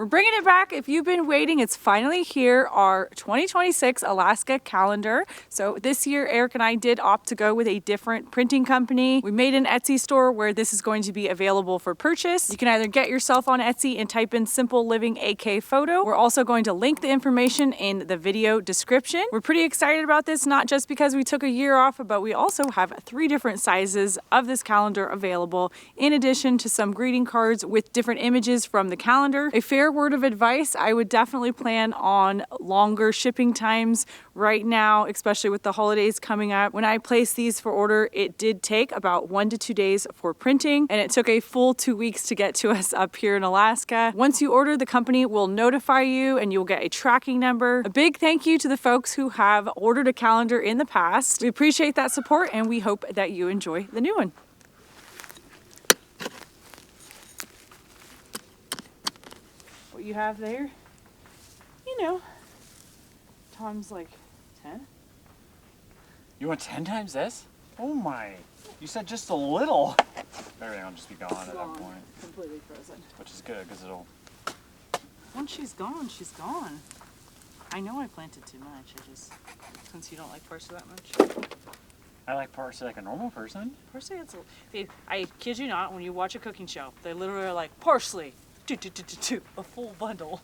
We're bringing it back. If you've been waiting, it's finally here, our 2026 Alaska calendar. So this year, Eric and I did opt to go with a different printing company. We made an Etsy store where this is going to be available for purchase. You can either get yourself on Etsy and type in Simple Living AK Photo. We're also going to link the information in the video description. We're pretty excited about this, not just because we took a year off, but we also have 3 different sizes of this calendar available, in addition to some greeting cards with different images from the calendar. A fair word of advice, I would definitely plan on longer shipping times right now, especially with the holidays coming up. When I placed these for order, it did take about 1 to 2 days for printing, and it took a full 2 weeks to get to us up here in Alaska. Once you order, the company will notify you and you'll get a tracking number. A big thank you to the folks who have ordered a calendar in the past. We appreciate that support and we hope that you enjoy the new one. What you have there, you know, times like 10. You want 10 times this? Oh my, you said just a little. Everything will just be gone at that point. Completely frozen. Which is good, because it'll... Once she's gone, she's gone. I know I planted too much, since you don't like parsley that much. I like parsley like a normal person. Parsley, I kid you not, when you watch a cooking show, they literally are like, parsley, a full bundle.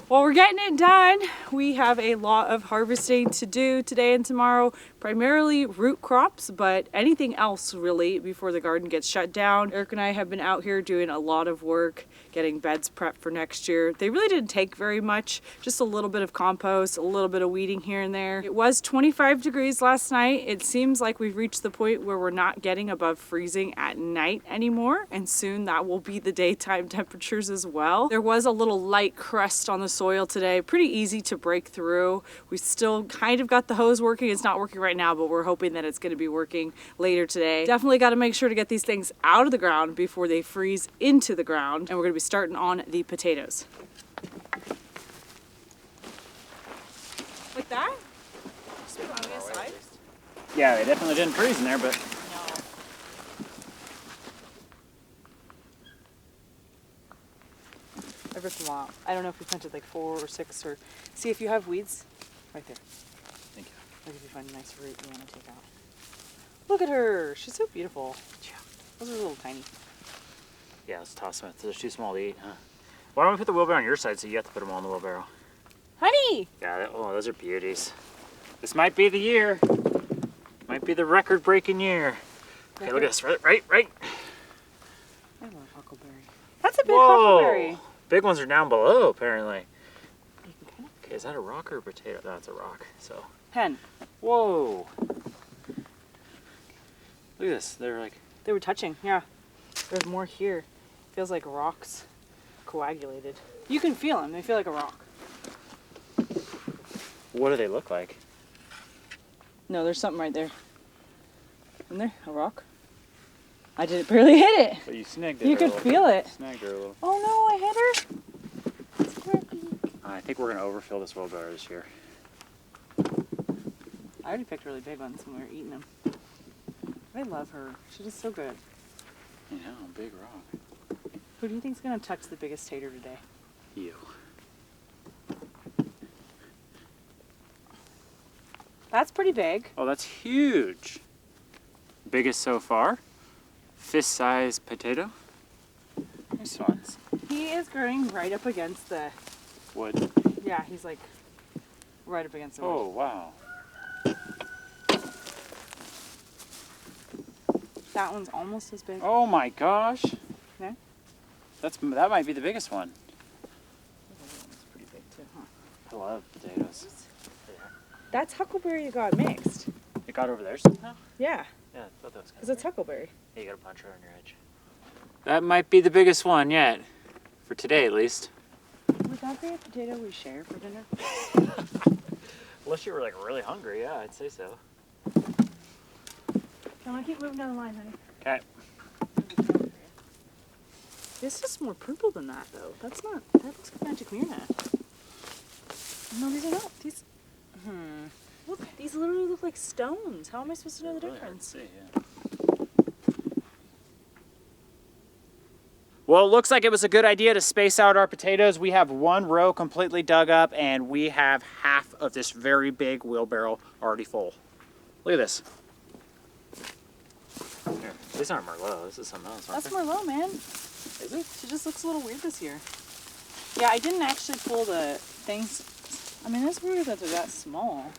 Well, we're getting it done. We have a lot of harvesting to do today and tomorrow, primarily root crops, but anything else really before the garden gets shut down. Eric and I have been out here doing a lot of work, getting beds prepped for next year. They really didn't take very much, just a little bit of compost, a little bit of weeding here and there. It was 25 degrees last night. It seems like we've reached the point where we're not getting above freezing at night anymore, and soon that will be the daytime temperatures as well. There was a little light crust on the soil today, pretty easy to break through. We still kind of got the hose working. It's not working right now, but we're hoping that it's going to be working later today. Definitely got to make sure to get these things out of the ground before they freeze into the ground, and we're going to be starting on the potatoes. Like that? Just put on the side? Yeah, they definitely didn't freeze in there, but... Every once in a while. I don't know if we planted like 4 or 6 or... See if you have weeds. Right there. Thank you. Like if you find a nice root you want to take out. Look at her. She's so beautiful. Yeah. Those are a little tiny. Yeah, let's toss them. They're too small to eat, huh? Why don't we put the wheelbarrow on your side so you have to put them all in the wheelbarrow? Honey! Yeah, oh, those are beauties. This might be the year. Might be the record-breaking year. Okay, look at this. Right. I love huckleberry. That's a big huckleberry. Big ones are down below, apparently. Okay, is that a rock or a potato? No, it's a rock, so. Hen. Whoa. Look at this, they're like... They were touching, yeah. There's more here. Feels like rocks coagulated. You can feel them, they feel like a rock. What do they look like? No, there's something right there. Isn't there? A rock? I didn't barely hit it. But you snagged it. You could feel it. Snagged her a little. Oh no, I hit her. It's quirky. I think we're gonna overfill this wheelbarrow this year. I already picked really big ones when we were eating them. I love her. She does so good. You know, big rock. Who do you think's gonna touch the biggest tater today? You. That's pretty big. Oh, that's huge. Biggest so far. Fist-sized potato. Nice ones. He is growing right up against the wood. Yeah, he's like right up against the wood. Oh, wow. That one's almost as big. Oh my gosh. Okay. That might be the biggest one. That's pretty big too, huh? I love potatoes. That's huckleberry you got mixed. It got over there somehow? Yeah. Yeah, I thought that was kind of Because it's huckleberry. Hey, you got a punch right on your edge. That might be the biggest one yet. For today, at least. Would that be a potato we share for dinner? Unless you were like really hungry, yeah, I'd say so. I'm gonna keep moving down the line, honey. Okay. This is more purple than that, though. That looks like magic mirror. No, these are not. These. Look, these literally look like stones. How am I supposed to know the difference? Hard to see, yeah. Well, it looks like it was a good idea to space out our potatoes. We have one row completely dug up, and we have half of this very big wheelbarrow already full. Look at this. Here, these aren't Merlot. This is something else. That's Merlot, man. Is it? She just looks a little weird this year. Yeah, I didn't actually pull the things. I mean, it's weird that they're that small.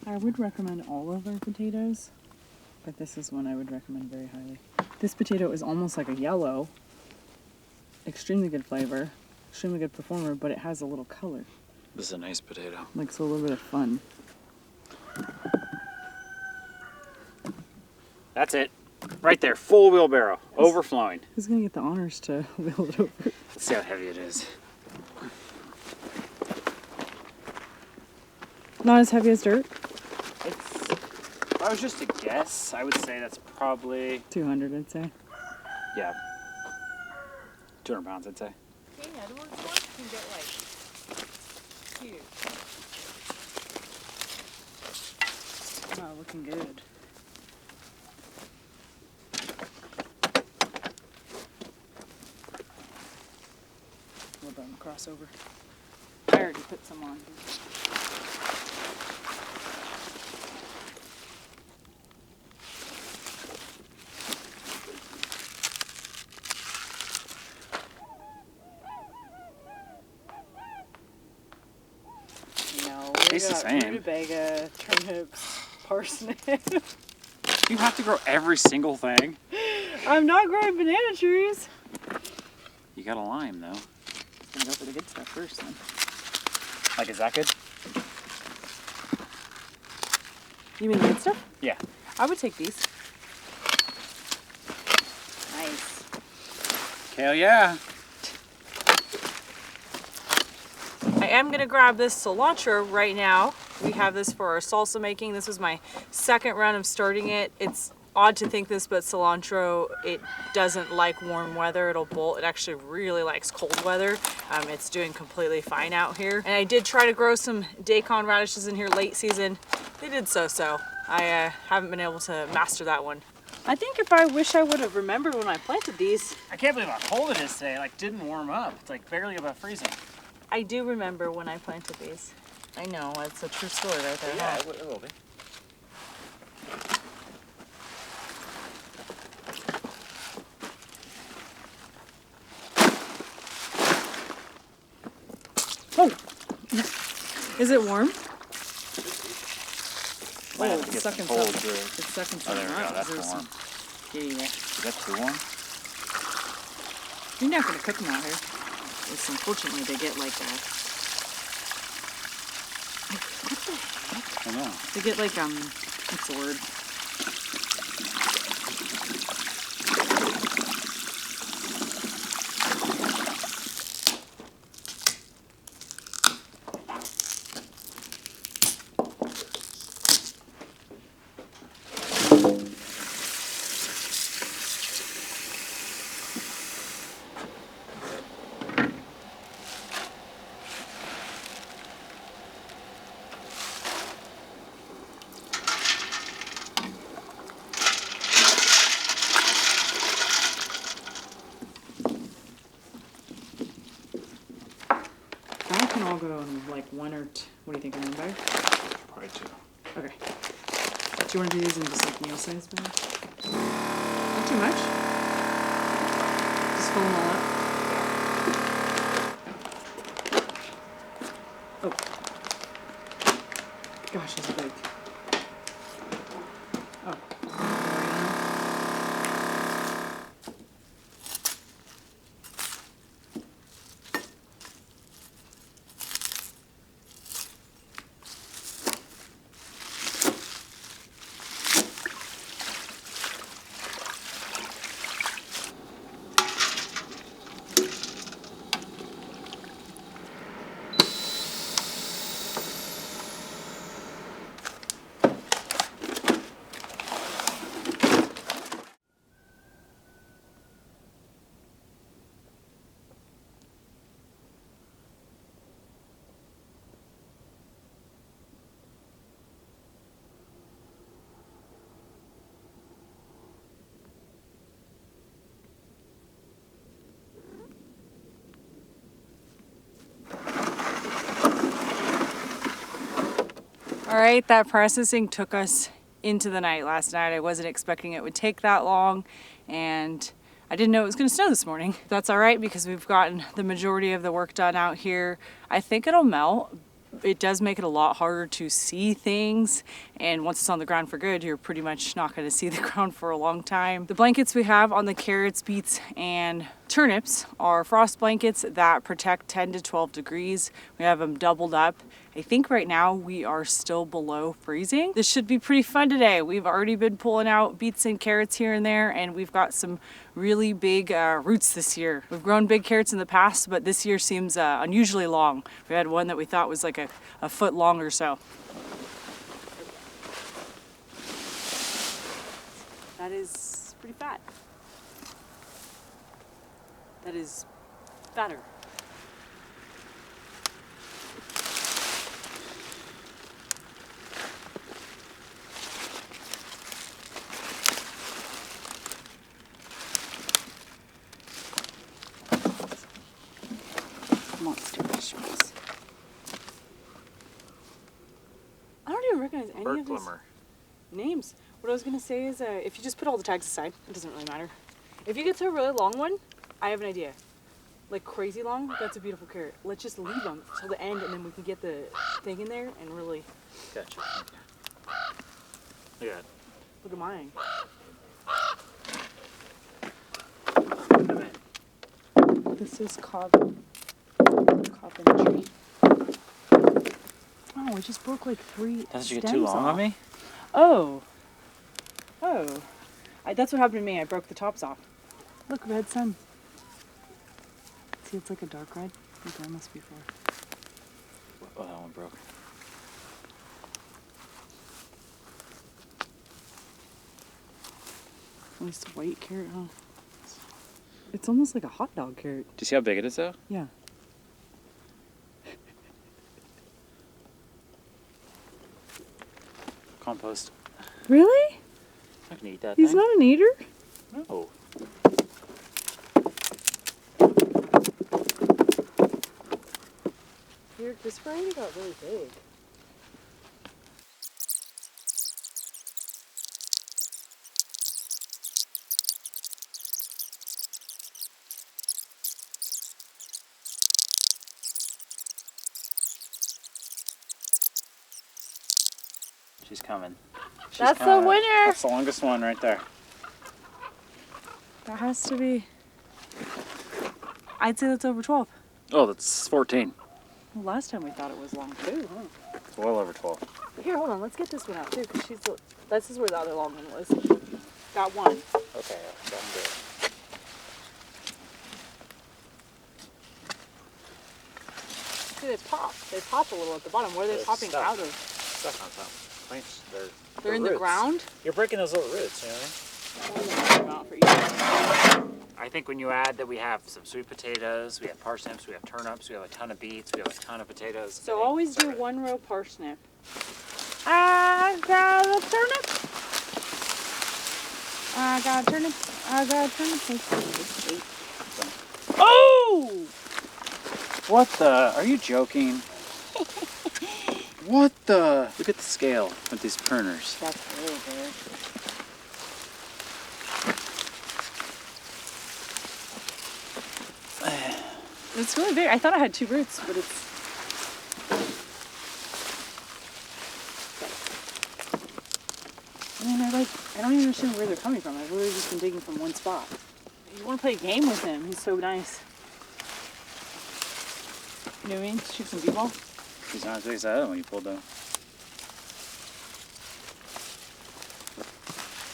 I would recommend all of our potatoes, but this is one I would recommend very highly. This potato is almost like a yellow, extremely good flavor, extremely good performer, but it has a little color. This is a nice potato. Like, so a little bit of fun. That's it. Right there, full wheelbarrow, overflowing. Who's gonna get the honors to wheel it over? Let's see how heavy it is. Not as heavy as dirt? If I was just to guess, I would say that's probably, 200, I'd say. yeah, 200 pounds, I'd say. Yeah, the ones can get like huge. Oh, looking good. A little bit of a crossover. I already put some on. Tastes the same. Rutabaga, turnips, parsnip. You have to grow every single thing. I'm not growing banana trees. You got a lime, though. I'm gonna go for the good stuff first then. Like, is that good? You mean the good stuff? Yeah. I would take these. Nice. Hell yeah. I am gonna grab this cilantro right now. We have this for our salsa making. This was my second run of starting it. It's odd to think this, but cilantro, it doesn't like warm weather. It'll bolt. It actually really likes cold weather. It's doing completely fine out here. And I did try to grow some daikon radishes in here late season. They did so-so. I haven't been able to master that one. I think if I wish I would have remembered when I planted these. I can't believe how cold it is today. It, like, didn't warm up. It's like barely above freezing. I do remember when I planted these. I know, it's a true story right there. Yeah, Huh? it will be. Oh! Is it warm? Might have Oh, to it's get sucking some cold some. through. It's sucking Oh, some. there we go. That's There's warm. Yeah. Is that too warm? You're not gonna cook them out here. It's unfortunately they get like I know. they get like what's the word? I can all go in like one or two. What do you think, in one bag? Probably two. Okay. Do you want to do these in just like meal size bag? Not too much. Just fill them all up. Oh. Gosh, it's big. Oh. All right, that processing took us into the night last night. I wasn't expecting it would take that long, and I didn't know it was going to snow this morning. That's all right because we've gotten the majority of the work done out here. I think it'll melt. It does make it a lot harder to see things, and once it's on the ground for good, you're pretty much not going to see the ground for a long time. The blankets we have on the carrots, beets, and turnips are frost blankets that protect 10 to 12 degrees. We have them doubled up. I think right now we are still below freezing. This should be pretty fun today. We've already been pulling out beets and carrots here and there, and we've got some really big roots this year. We've grown big carrots in the past, but this year seems unusually long. We had one that we thought was like a foot long or so. That is pretty fat. That is fatter. Monster vegetables. I don't even recognize any of these names. What I was gonna say is, if you just put all the tags aside, it doesn't really matter. If you get to a really long one, I have an idea. Like crazy long, that's a beautiful carrot. Let's just leave them till the end, and then we can get the thing in there and really. Gotcha. Look at that. Look at mine. This is carpentry. Oh, I just broke like 3 Does you stems get too long off. on me? Oh. That's what happened to me. I broke the tops off. Look, red sun. See, it's like a dark red. Like there must be 4. Oh, that one broke. At least a white carrot, huh? It's almost like a hot dog carrot. Do you see how big it is, though? Yeah. Compost. Really? I can eat that He's thing. not an eater? No. Here, this variety got really big. She's coming. That's the winner! That's the longest one right there. That has to be... I'd say that's over 12. Oh, that's 14. Well, last time we thought it was long too, huh? It's well over 12. Here, hold on. Let's get this one out too, because this is where the other long one was. Got one. Okay, that's good. See, they pop. They pop a little at the bottom. Where are they There's popping stuff. out of? Stuff on top. Plants, They're in the roots. ground? You're breaking those little roots, you know what I think when you add that we have some sweet potatoes, we have parsnips, we have turnips, we have a ton of beets, we have a ton of potatoes. So always do 1 row parsnip. I got a turnip. I got a turnip. I got a turnip. Oh! What the? Are you joking? What the? Look at the scale with these pruners. That's really big. It's really big. I thought I had 2 roots, but it's... I mean, I don't even understand where they're coming from. I've literally just been digging from one spot. You want to play a game with him. He's so nice. You know what I mean? Shoot some b-ball. He's not as big as that other one you pulled though.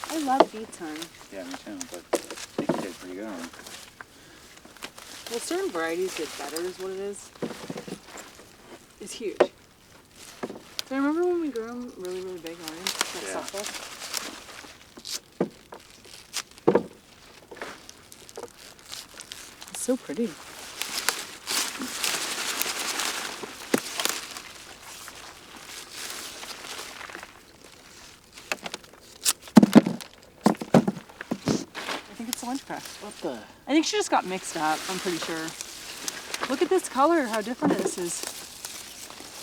I love beets, honey. Yeah, me too, but I think you did pretty good on them. Well, certain varieties get better is what it is. It's huge. So I remember when we grew them really, really big orange, that Yeah. softball. It's so pretty. I think it's the lunch press. What the? I think she just got mixed up, I'm pretty sure. Look at this color, how different this is.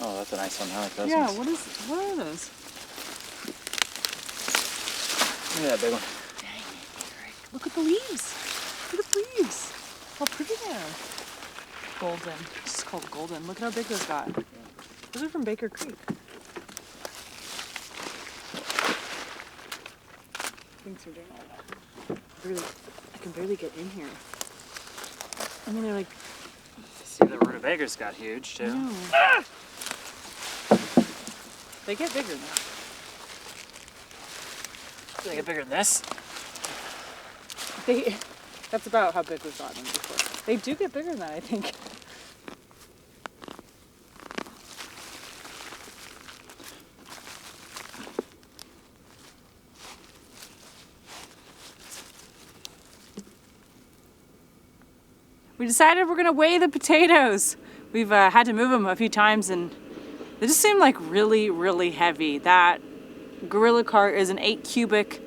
Oh, that's a nice one. I like those Yeah, ones. what are those? Look at that big one. Look at the leaves. Look at the leaves. How pretty they are. Golden. This is called golden. Look at how big those got. Those are from Baker Creek. Thanks for doing all that. I can barely get in here. I mean, they're like... See, the rutabagas got huge, too. No. They get bigger now. They get bigger than this. That's about how big we've gotten them before. They do get bigger than that, I think. We decided we're gonna weigh the potatoes. We've had to move them a few times and they just seem like really, really heavy. That gorilla cart is an 8 cubic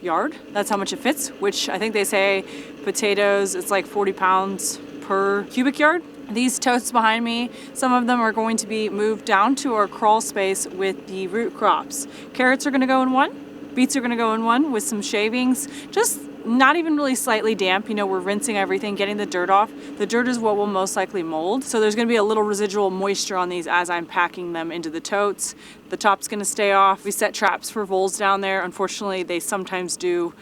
yard. That's how much it fits, which I think they say potatoes, it's like 40 pounds per cubic yard. These totes behind me, some of them are going to be moved down to our crawl space with the root crops. Carrots are gonna go in one, beets are gonna go in one with some shavings, just not even really slightly damp. You know, we're rinsing everything, getting the dirt off. The dirt is what will most likely mold. So there's gonna be a little residual moisture on these as I'm packing them into the totes. The top's gonna stay off. We set traps for voles down there. Unfortunately, they sometimes do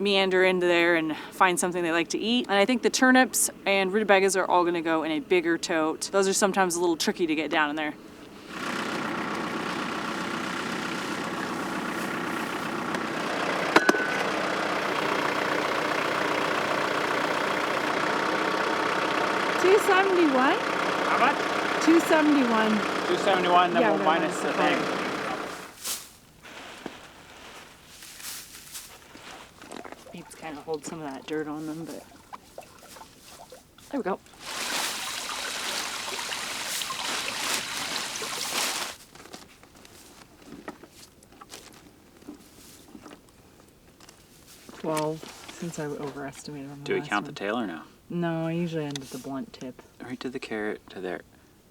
meander into there and find something they like to eat. And I think the turnips and rutabagas are all gonna go in a bigger tote. Those are sometimes a little tricky to get down in there. $271. How much? $271. $271, then Yeah, we'll no, minus the thing. Beets kind of hold some of that dirt on them, but there we go. Since I overestimated on the Do we last count one. the tail or no? No, I usually end at the blunt tip. Right to the carrot to there.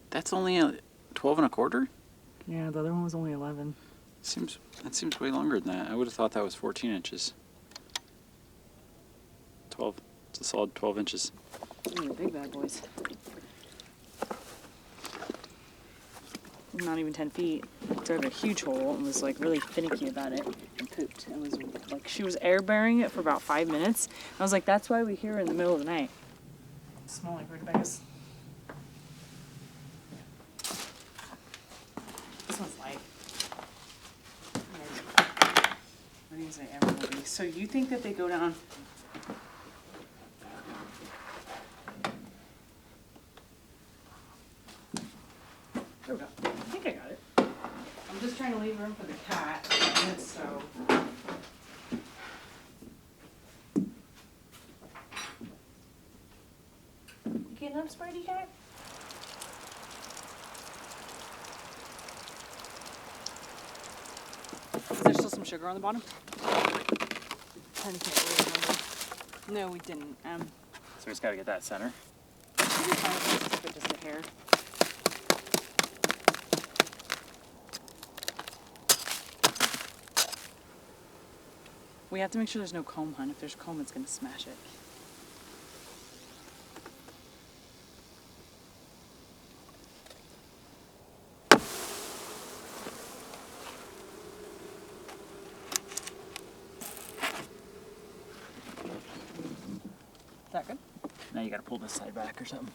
That's only a 12 and a quarter? Yeah, the other one was only 11. That seems way longer than that. I would have thought that was 14 inches. 12. It's a solid 12 inches. These are big bad boys. Not even 10 feet. Dug a huge hole and was like really finicky about it and pooped. It was like she was air bearing it for about 5 minutes. I was like, that's why we hear her in the middle of the night. Smell like rutabagas. This one's light. What do you say, everybody? So you think that they go down? There we go. I think I got it. I'm just trying to leave room for the cat. So. You getting up, Spidey cat? Is there still some sugar on the bottom? I can't really remember. No, we didn't. So we just gotta get that center. Maybe I'll tip it just a hair. We have to make sure there's no comb, hun. If there's comb, it's gonna smash it. Is that good? Now you gotta pull this side back or something.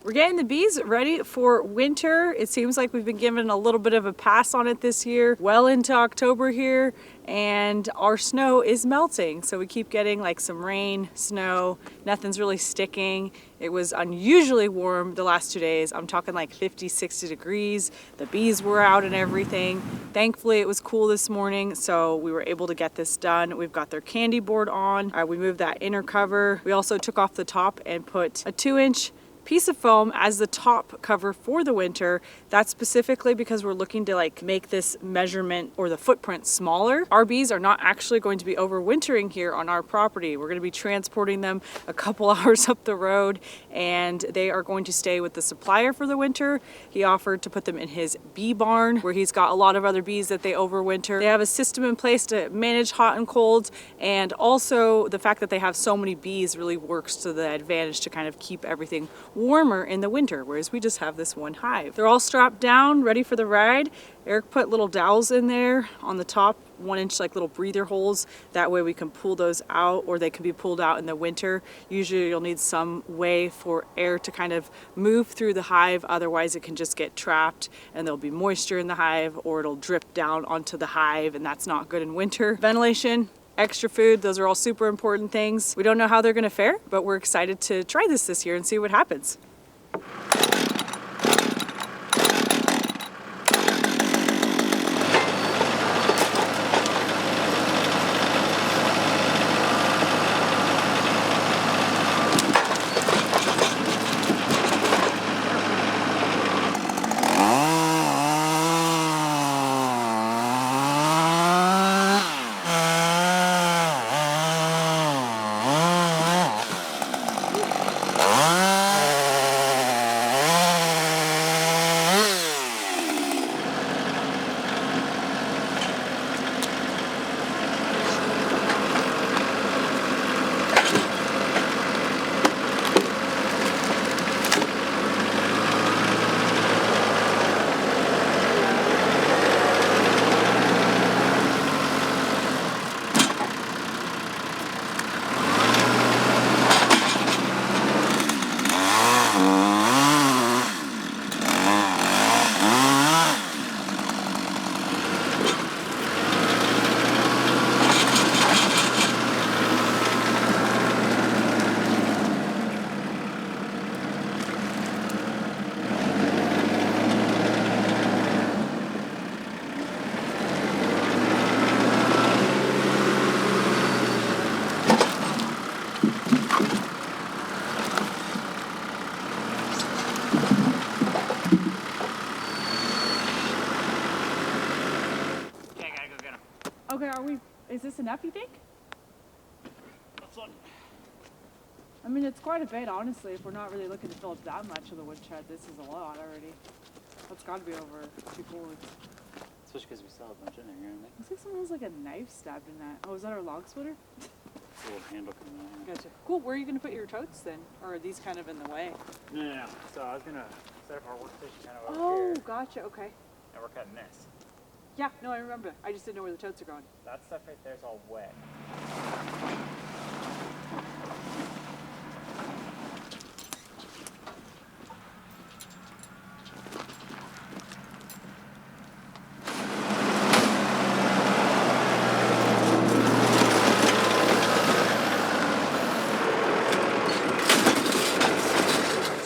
We're getting the bees ready for winter. It seems like we've been given a little bit of a pass on it this year, well into October here, and our snow is melting. So we keep getting like some rain, snow, nothing's really sticking. It was unusually warm the last 2 days. I'm talking like 50, 60 degrees. The bees were out and everything. Thankfully it was cool this morning, so we were able to get this done. We've got their candy board on. We moved that inner cover. We also took off the top and put a 2-inch piece of foam as the top cover for the winter. That's specifically because we're looking to like make this measurement or the footprint smaller. Our bees are not actually going to be overwintering here on our property. We're going to be transporting them a couple hours up the road, and they are going to stay with the supplier for the winter. He offered to put them in his bee barn where he's got a lot of other bees that they overwinter. They have a system in place to manage hot and colds, and also the fact that they have so many bees really works to the advantage to kind of keep everything warmer in the winter, whereas we just have this one hive. They're all strapped down, ready for the ride. Eric put little dowels in there on the top, 1-inch like little breather holes. That way we can pull those out, or they can be pulled out in the winter. Usually you'll need some way for air to kind of move through the hive, otherwise it can just get trapped and there'll be moisture in the hive, or it'll drip down onto the hive, and that's not good in winter. Ventilation, extra food, those are all super important things. We don't know how they're gonna fare, but we're excited to try this year and see what happens. Okay, is this enough, you think? Let's look. I mean, it's quite a bit, honestly. If we're not really looking to fill up that much of the woodshed, this is a lot already. That's got to be over 2 cords. Especially because we still have a bunch in there, aren't they? Looks like someone has like a knife stabbed in that. Oh, is that our log splitter? A little handle coming out here. Gotcha. Cool. Where are you going to put your totes then? Or are these kind of in the way? No. So I was going to set up our workstation kind of over Oh, here. gotcha. Okay. And we're cutting this. Yeah, no, I remember. I just didn't know where the totes are going. That stuff right there is all wet.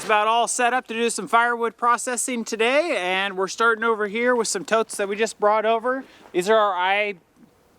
About all set up to do some firewood processing today, and we're starting over here with some totes that we just brought over. These are our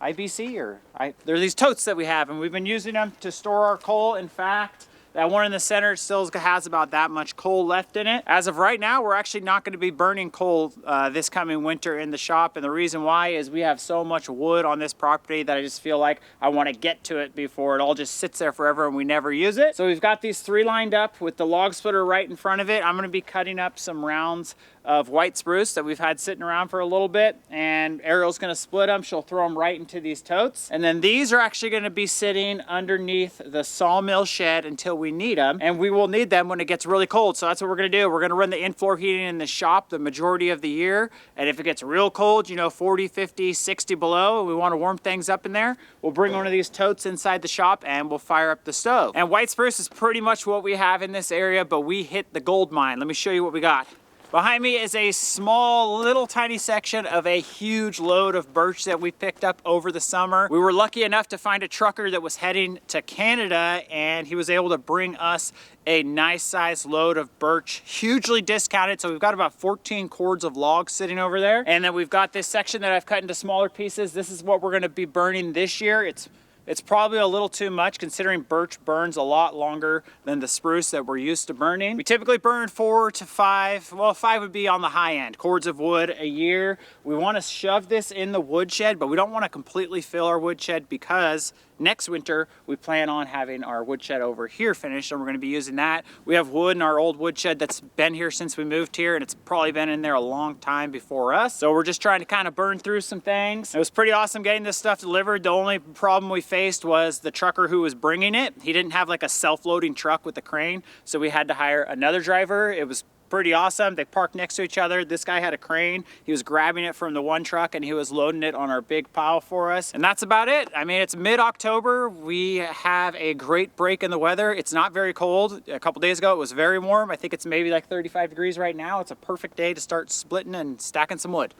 IBC, they're these totes that we have, and we've been using them to store our coal. In fact, that one in the center still has about that much coal left in it. As of right now, we're actually not going to be burning coal this coming winter in the shop, and the reason why is we have so much wood on this property that I just feel like I want to get to it before it all just sits there forever and we never use it. So we've got these 3 lined up with the log splitter right in front of it. I'm going to be cutting up some rounds of white spruce that we've had sitting around for a little bit, and Arielle's going to split them. She'll throw them right into these totes, and then these are actually going to be sitting underneath the sawmill shed until we need them, and we will need them when it gets really cold. So that's what we're going to do. We're going to run the in-floor heating in the shop the majority of the year, and if it gets real cold, you know, 40, 50, 60 below, we want to warm things up in there, we'll bring one of these totes inside the shop and we'll fire up the stove. And white spruce is pretty much what we have in this area, but we hit the gold mine. Let me show you what we got. Behind me is a small, little tiny section of a huge load of birch that we picked up over the summer. We were lucky enough to find a trucker that was heading to Canada, and he was able to bring us a nice sized load of birch, hugely discounted. So we've got about 14 cords of logs sitting over there. And then we've got this section that I've cut into smaller pieces. This is what we're gonna be burning this year. It's It's probably a little too much considering birch burns a lot longer than the spruce that we're used to burning. We typically burn 4 to 5, well 5 would be on the high end, cords of wood a year. We want to shove this in the woodshed, but we don't want to completely fill our woodshed because next winter we plan on having our woodshed over here finished and we're going to be using that. We have wood in our old woodshed that's been here since we moved here and it's probably been in there a long time before us. So we're just trying to kind of burn through some things. It was pretty awesome getting this stuff delivered. The only problem we faced was the trucker who was bringing it. He didn't have like a self-loading truck with a crane, so we had to hire another driver. It was pretty awesome. They parked next to each other. This guy had a crane. He was grabbing it from the one truck and he was loading it on our big pile for us. And that's about it. I mean, it's mid-October. We have a great break in the weather. It's not very cold. A couple days ago, it was very warm. I think it's maybe like 35 degrees right now. It's a perfect day to start splitting and stacking some wood.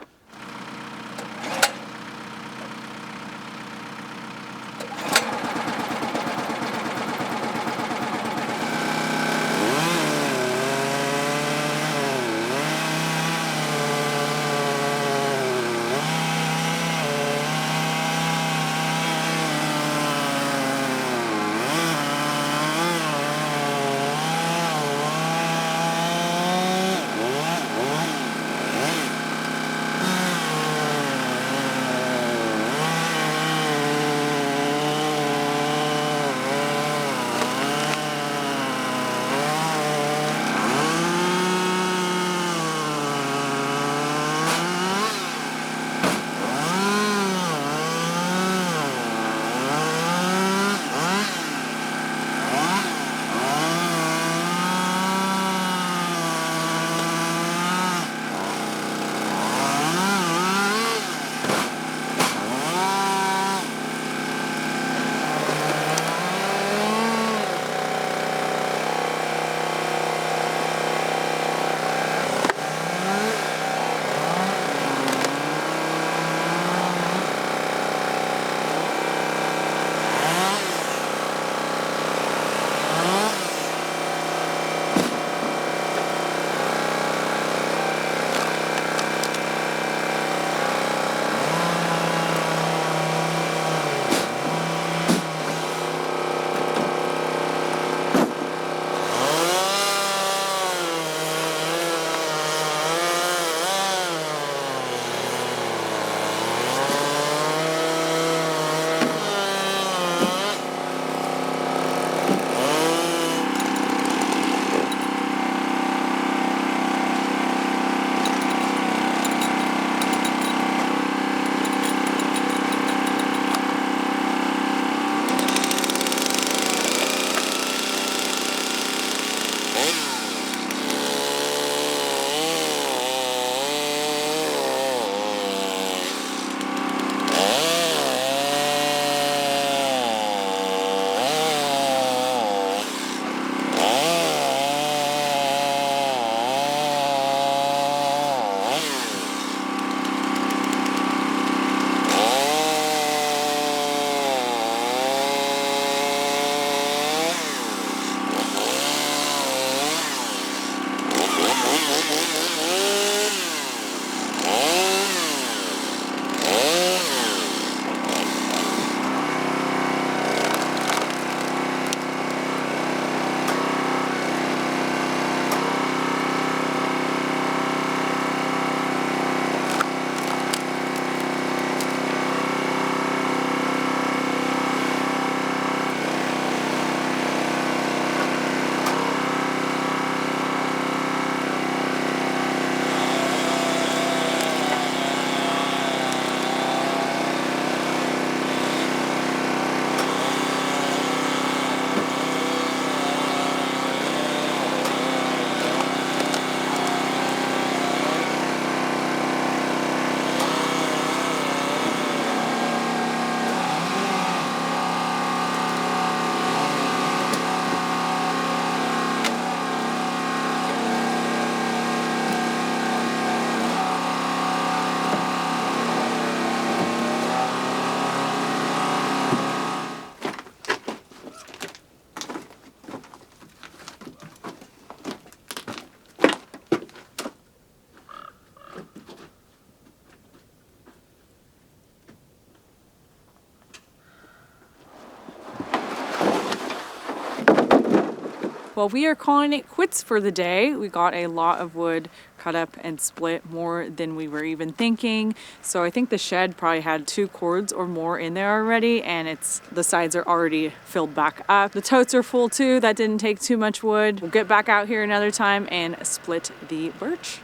Well, we are calling it quits for the day. We got a lot of wood cut up and split, more than we were even thinking. So I think the shed probably had 2 cords or more in there already, and the sides are already filled back up. The totes are full too. That didn't take too much wood. We'll get back out here another time and split the birch.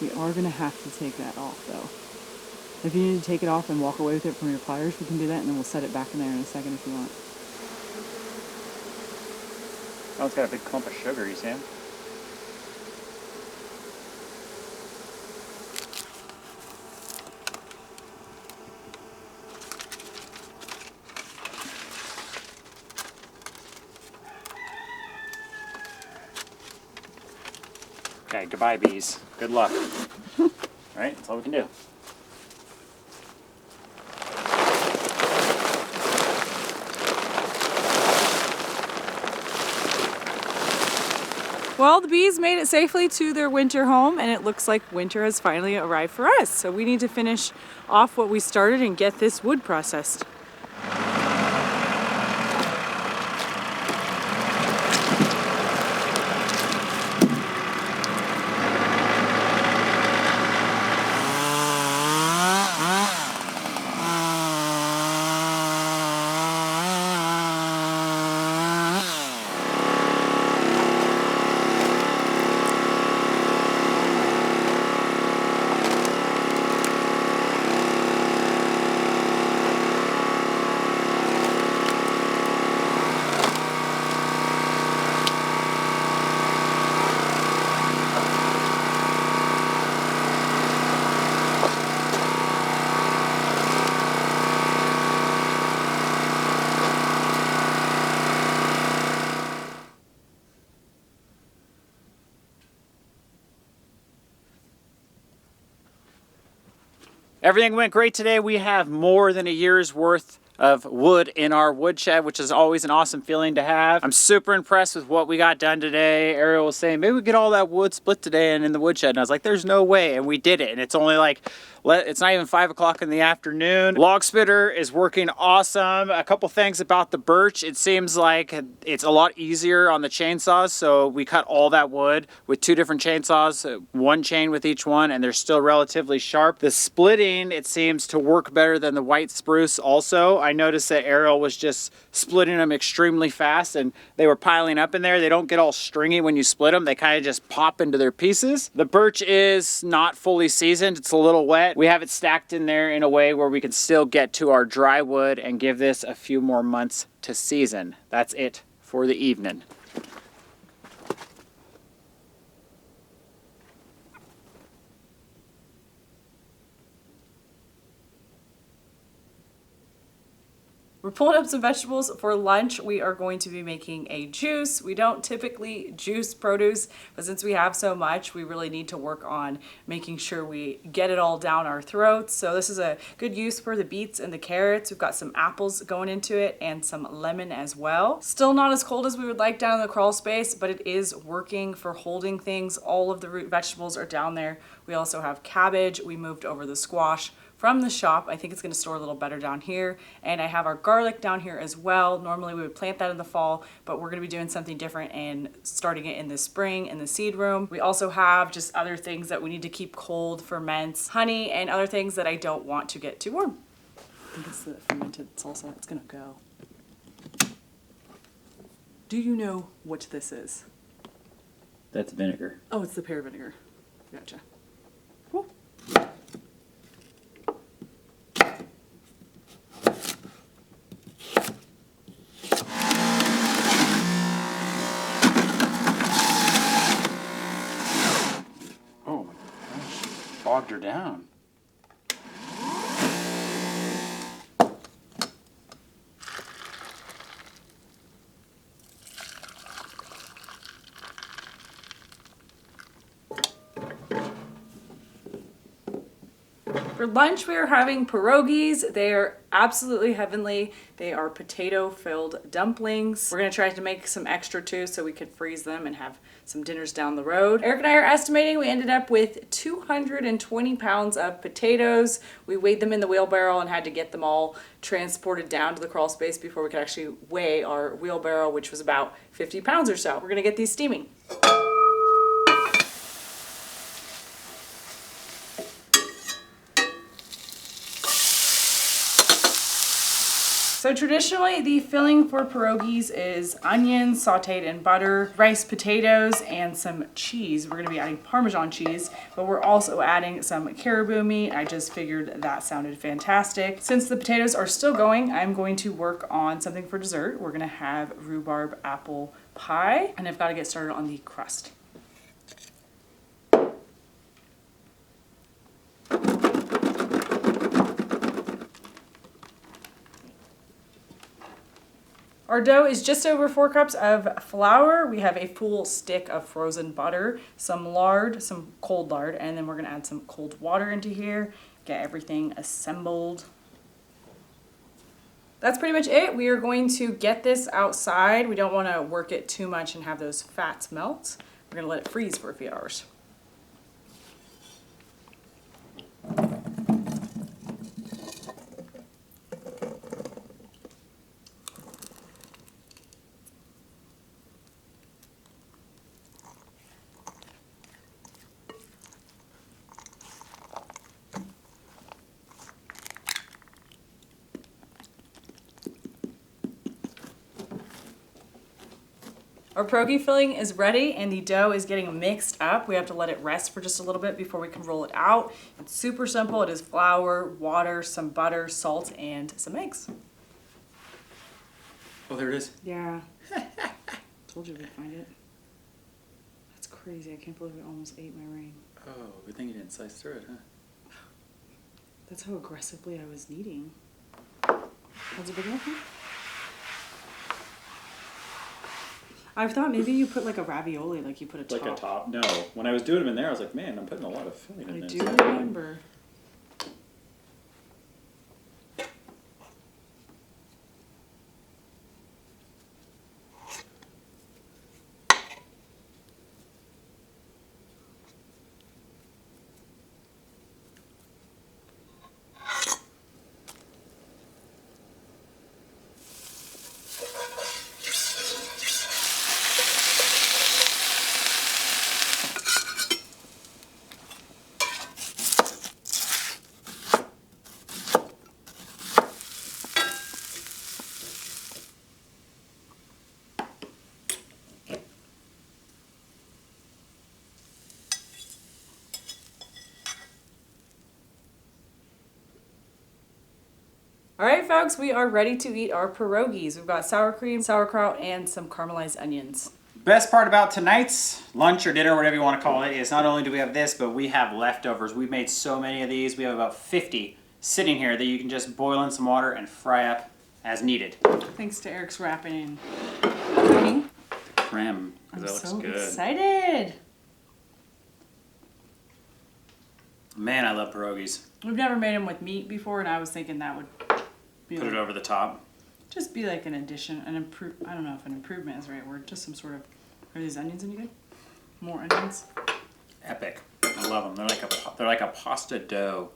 We are going to have to take that off though. If you need to take it off and walk away with it from your pliers, we can do that, and then we'll set it back in there in a second if you want. Oh, it's got a big clump of sugar, you see him? Okay, goodbye bees. Good luck. Alright, that's all we can do. Well, the bees made it safely to their winter home, and it looks like winter has finally arrived for us. So we need to finish off what we started and get this wood processed. Everything went great today. We have more than a year's worth of wood in our woodshed, which is always an awesome feeling to have. I'm super impressed with what we got done today. Arielle was saying, maybe we get all that wood split today and in the woodshed. And I was like, there's no way. And we did it. And it's only like, it's not even 5 o'clock in the afternoon. Log splitter is working awesome. A couple things about the birch. It seems like it's a lot easier on the chainsaws. So we cut all that wood with 2 different chainsaws, 1 chain with each one, and they're still relatively sharp. The splitting, it seems to work better than the white spruce also. I noticed that Arielle was just splitting them extremely fast, and they were piling up in there. They don't get all stringy when you split them. They kind of just pop into their pieces. The birch is not fully seasoned. It's a little wet. We have it stacked in there in a way where we can still get to our dry wood and give this a few more months to season. That's it for the evening. We're pulling up some vegetables for lunch. We are going to be making a juice. We don't typically juice produce, but since we have so much, we really need to work on making sure we get it all down our throats. So this is a good use for the beets and the carrots. We've got some apples going into it and some lemon as well. Still not as cold as we would like down in the crawl space, but it is working for holding things. All of the root vegetables are down there. We also have cabbage. We moved over the squash from the shop. I think it's going to store a little better down here. And I have our garlic down here as well. Normally we would plant that in the fall, but we're going to be doing something different and starting it in the spring in the seed room. We also have just other things that we need to keep cold, ferments, honey, and other things that I don't want to get too warm. I think it's the fermented salsa. It's going to go. Do you know what this is? That's vinegar. Oh, it's the pear vinegar. Gotcha. Cool. bogged her down. For lunch, we are having pierogies. They are absolutely heavenly. They are potato-filled dumplings. We're gonna try to make some extra too so we can freeze them and have some dinners down the road. Eric and I are estimating we ended up with 220 pounds of potatoes. We weighed them in the wheelbarrow and had to get them all transported down to the crawl space before we could actually weigh our wheelbarrow, which was about 50 pounds or so. We're gonna get these steaming. So traditionally, the filling for pierogies is onions sauteed in butter, rice potatoes, and some cheese. We're gonna be adding Parmesan cheese, but we're also adding some caribou meat. I just figured that sounded fantastic. Since the potatoes are still going, I'm going to work on something for dessert. We're gonna have rhubarb apple pie, and I've gotta get started on the crust. Our dough is just over 4 cups of flour. We have a full stick of frozen butter, some lard, some cold lard, and then we're gonna add some cold water into here, get everything assembled. That's pretty much it. We are going to get this outside. We don't wanna work it too much and have those fats melt. We're gonna let it freeze for a few hours. Our pierogi filling is ready and the dough is getting mixed up. We have to let it rest for just a little bit before we can roll it out. It's super simple. It is flour, water, some butter, salt, and some eggs. Oh, there it is. Yeah. Told you we'd find it. That's crazy. I can't believe we almost ate my ring. Oh, good thing you didn't slice through it, huh? That's how aggressively I was kneading. How's it big enough? I thought maybe you put like a ravioli, like you put a top. Like a top? No. When I was doing them in there, I was like, man, I'm putting a lot of filling in I this. do remember. All right, folks, we are ready to eat our pierogies. We've got sour cream, sauerkraut, and some caramelized onions. Best part about tonight's lunch or dinner, whatever you want to call it, is not only do we have this, but we have leftovers. We've made so many of these. We have about 50 sitting here that you can just boil in some water and fry up as needed. Thanks to Eric's wrapping and Creme, because that looks so good. Excited. Man, I love pierogies. We've never made them with meat before, and I was thinking that would be Put it over the top. just be like an addition, an improve. I don't know if an improvement is the right word. Just some sort of. Are these onions any good? More onions. Epic. I love them. They're like a pasta dough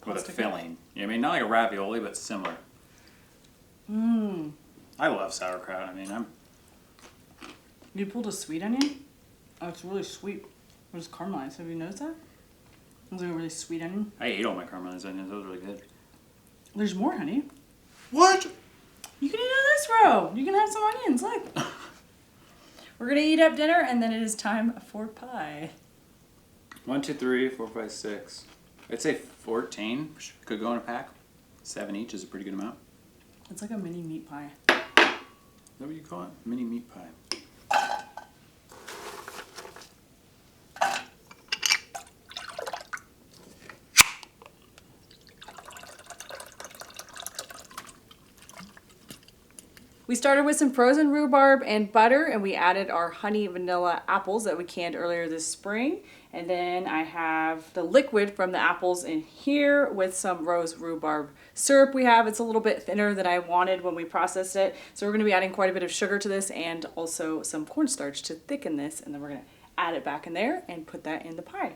with a filling. You know what I mean? Not like a ravioli, but similar. Mmm. I love sauerkraut. I mean, You pulled a sweet onion? Oh, it's really sweet. It was caramelized. Have you noticed that? It was like a really sweet onion. I ate all my caramelized onions. Those were really good. There's more, honey. What? You can eat on this row. You can have some onions. Look. We're going to eat up dinner, and then it is time for pie. 1, 2, 3, 4, 5, 6. I'd say 14 could go in a pack. 7 each is a pretty good amount. It's like a mini meat pie. Is that what you call it? Mini meat pie. We started with some frozen rhubarb and butter, and we added our honey vanilla apples that we canned earlier this spring. And then I have the liquid from the apples in here with some rose rhubarb syrup we have. It's a little bit thinner than I wanted when we processed it. So we're gonna be adding quite a bit of sugar to this and also some cornstarch to thicken this. And then we're gonna add it back in there and put that in the pie.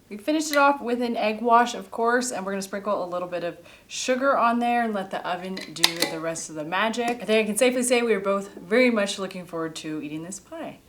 We finished it off with an egg wash, of course, and we're gonna sprinkle a little bit of sugar on there and let the oven do the rest of the magic. I think I can safely say we are both very much looking forward to eating this pie.